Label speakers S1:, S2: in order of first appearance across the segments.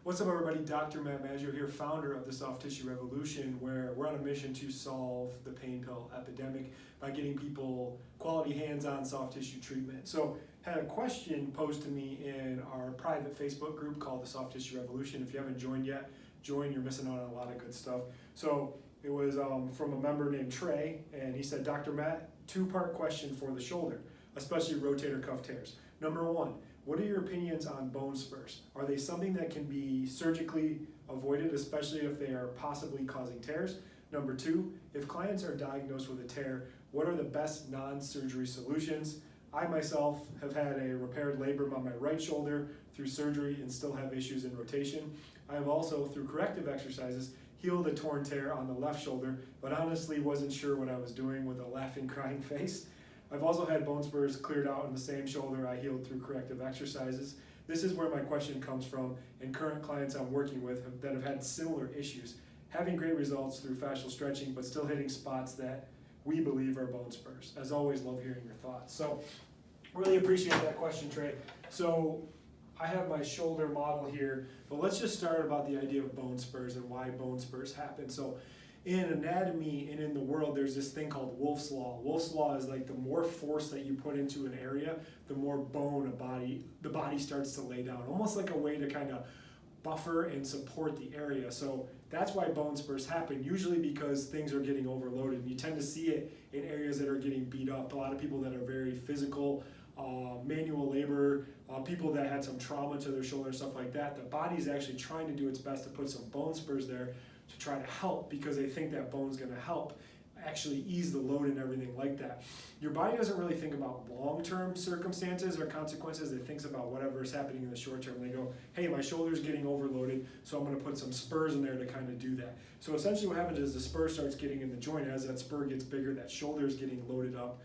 S1: What's up, everybody? Dr. Matt Maggio here, founder of the Soft Tissue Revolution, where we're on a mission to solve the pain pill epidemic by getting people quality hands-on soft tissue treatment. So, had a question posed to me in our private Facebook group called the Soft Tissue Revolution. If you haven't joined yet, join. You're missing out on a lot of good stuff. So, it was from a member named Trey, and he said, Dr. Matt, two-part question for the shoulder, especially rotator cuff tears. Number one, what are your opinions on bone spurs? Are they something that can be surgically avoided, especially if they are possibly causing tears? Number two, if clients are diagnosed with a tear, what are the best non-surgery solutions? I myself have had a repaired labrum on my right shoulder through surgery and still have issues in rotation. I have also, through corrective exercises, healed a torn tear on the left shoulder, but honestly wasn't sure what I was doing with a laughing, crying face. I've also had bone spurs cleared out on the same shoulder I healed through corrective exercises. This is where my question comes from, and current clients I'm working with that have had similar issues, having great results through fascial stretching, but still hitting spots that we believe are bone spurs. As always, love hearing your thoughts. So, really appreciate that question, Trey. So, I have my shoulder model here, but let's just start about the idea of bone spurs and why bone spurs happen. So, in anatomy and in the world, there's this thing called Wolff's Law. Wolff's Law is like the more force that you put into an area, the more bone the body starts to lay down, almost like a way to kind of buffer and support the area. So that's why bone spurs happen, usually because things are getting overloaded. And you tend to see it in areas that are getting beat up. A lot of people that are very physical, manual labor, people that had some trauma to their shoulder and stuff like that, the body's actually trying to do its best to put some bone spurs there to try to help, because they think that bone's going to help actually ease the load and everything like that. Your body doesn't really think about long-term circumstances or consequences. It thinks about whatever is happening in the short term. They go, hey, my shoulder's getting overloaded, so I'm going to put some spurs in there to kind of do that. So essentially what happens is the spur starts getting in the joint. As that spur gets bigger, that shoulder is getting loaded up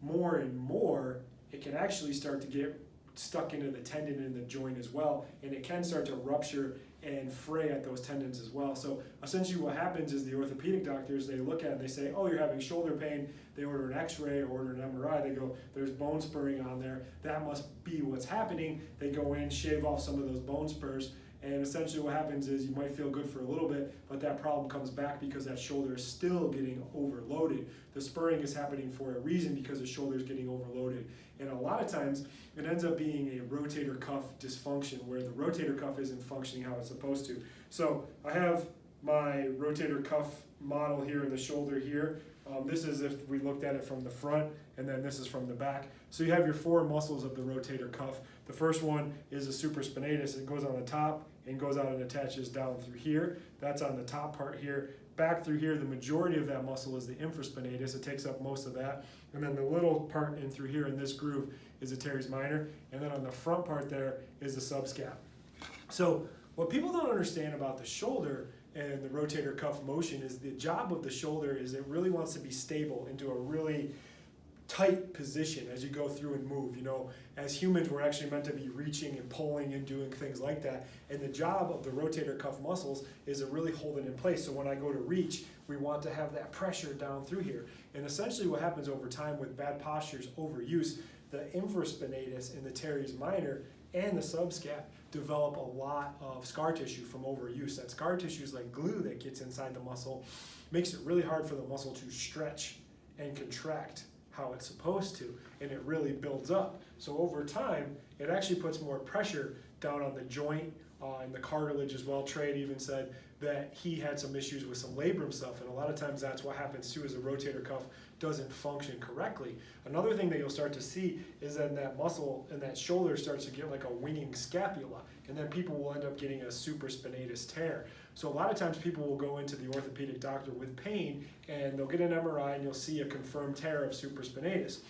S1: more and more. It can actually start to get stuck into the tendon in the joint as well, and it can start to rupture and fray at those tendons as well. So essentially what happens is the orthopedic doctors, they look at it and they say, oh, you're having shoulder pain. They order an x-ray or order an MRI. They go, there's bone spurring on there. That must be what's happening. They go in, shave off some of those bone spurs, and essentially what happens is you might feel good for a little bit, but that problem comes back because that shoulder is still getting overloaded. The spurring is happening for a reason, because the shoulder is getting overloaded. And a lot of times it ends up being a rotator cuff dysfunction, where the rotator cuff isn't functioning how it's supposed to. So I have my rotator cuff model here in the shoulder here. This is if we looked at it from the front, and then this is from the back. So you have your four muscles of the rotator cuff. The first one is the supraspinatus. It goes on the top and goes out and attaches down through here. That's on the top part here. Back through here, the majority of that muscle is the infraspinatus. It takes up most of that. And then the little part in through here in this groove is the teres minor. And then on the front part there is the subscap. So what people don't understand about the shoulder and the rotator cuff motion is the job of the shoulder is it really wants to be stable into a really tight position as you go through and move. You know, as humans, we're actually meant to be reaching and pulling and doing things like that. And the job of the rotator cuff muscles is to really hold it in place. So when I go to reach, we want to have that pressure down through here. And essentially what happens over time with bad postures, overuse, the infraspinatus and the teres minor and the subscap develop a lot of scar tissue from overuse. That scar tissue is like glue that gets inside the muscle, makes it really hard for the muscle to stretch and contract how it's supposed to, and it really builds up. So over time, it actually puts more pressure down on the joint and the cartilage as well. Trey even said that he had some issues with some labrum stuff, and a lot of times that's what happens too, is the rotator cuff doesn't function correctly. Another thing that you'll start to see is that that muscle and that shoulder starts to get like a winging scapula, and then people will end up getting a supraspinatus tear. So a lot of times people will go into the orthopedic doctor with pain, and they'll get an MRI and you'll see a confirmed tear of supraspinatus.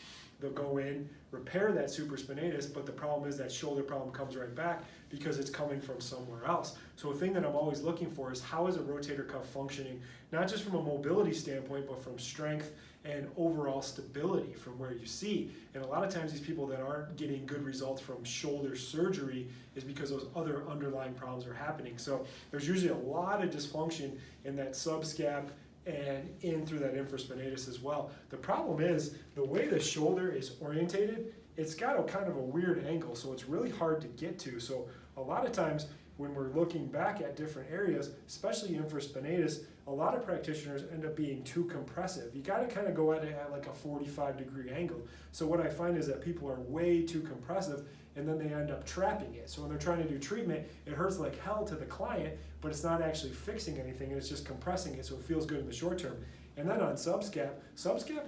S1: They'll go in, repair that supraspinatus, but the problem is that shoulder problem comes right back because it's coming from somewhere else. So a thing that I'm always looking for is, how is a rotator cuff functioning, not just from a mobility standpoint, but from strength and overall stability from where you see. And a lot of times these people that aren't getting good results from shoulder surgery is because those other underlying problems are happening. So there's usually a lot of dysfunction in that subscap and in through that infraspinatus as well. The problem is the way the shoulder is orientated, it's got a kind of a weird angle, so it's really hard to get to. So a lot of times when we're looking back at different areas, especially infraspinatus, a lot of practitioners end up being too compressive. You gotta kind of go at it at like a 45-degree angle. So what I find is that people are way too compressive, and then they end up trapping it. So when they're trying to do treatment, it hurts like hell to the client, but it's not actually fixing anything, and it's just compressing it so it feels good in the short term. And then on subscap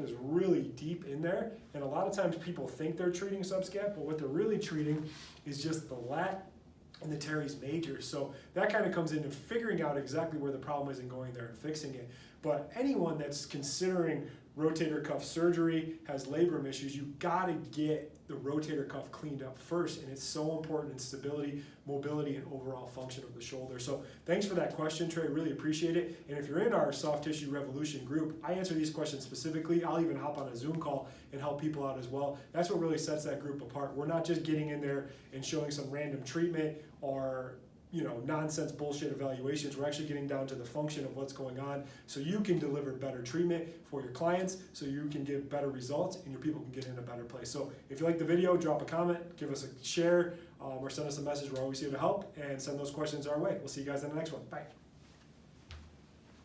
S1: is really deep in there, and a lot of times people think they're treating subscap, but what they're really treating is just the lat and the teres major. So that kind of comes into figuring out exactly where the problem is and going there and fixing it. But anyone that's considering rotator cuff surgery, has labrum issues, you gotta get the rotator cuff cleaned up first, and it's so important in stability, mobility, and overall function of the shoulder. So thanks for that question, Trey, really appreciate it. And if you're in our Soft Tissue Revolution group, I answer these questions specifically. I'll even hop on a Zoom call and help people out as well. That's what really sets that group apart. We're not just getting in there and showing some random treatment or nonsense bullshit evaluations. We're actually getting down to the function of what's going on so you can deliver better treatment for your clients, so you can get better results and your people can get in a better place. So if you like the video, drop a comment, give us a share, or send us a message. We're always here to help, and send those questions our way. We'll see you guys in the next one. Bye.